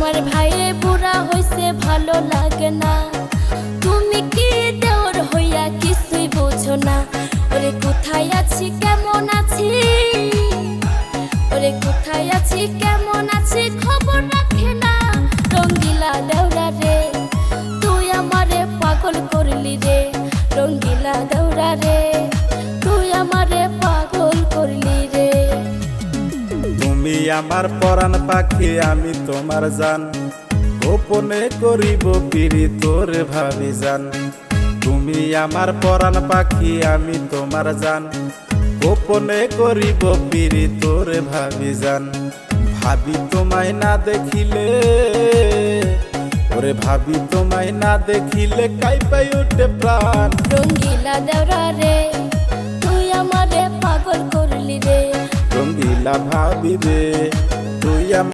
তোমার ভাইয়ে বুড়া হইছে ভালো লাগে না, তুমি কি দেওর হইয়া কিছুই বোঝো না। ওরে কোথায় আছি কেমন আছি, ওরে কোথায় আছি কেমন আছি খবর রাখে না। রঙ্গিলা দেওরা রে তুই আমারে পাগল করলি রে, রঙ্গিলা দেওরা রে তুই আমারে পাগল করলি রে। তুমি আমার পরাণ পাখি আমি তোমার জান, গোপনে করিব পিরি তোর ভাবি জান। তুমি আমার পরাণ পাখি আমি তোমার জান, গোপনে করিব পিরি তোর ভাবি জান। ভাবি তোমায় না দেখিলে, ওরে ভাবি তোমায় না দেখিলে কাইপাই উঠে প্রাণ। রঙ্গিলা দেওরা রে তুই আমারে পাগল করলি রে, রঙ্গিলা ভাবি রে তুই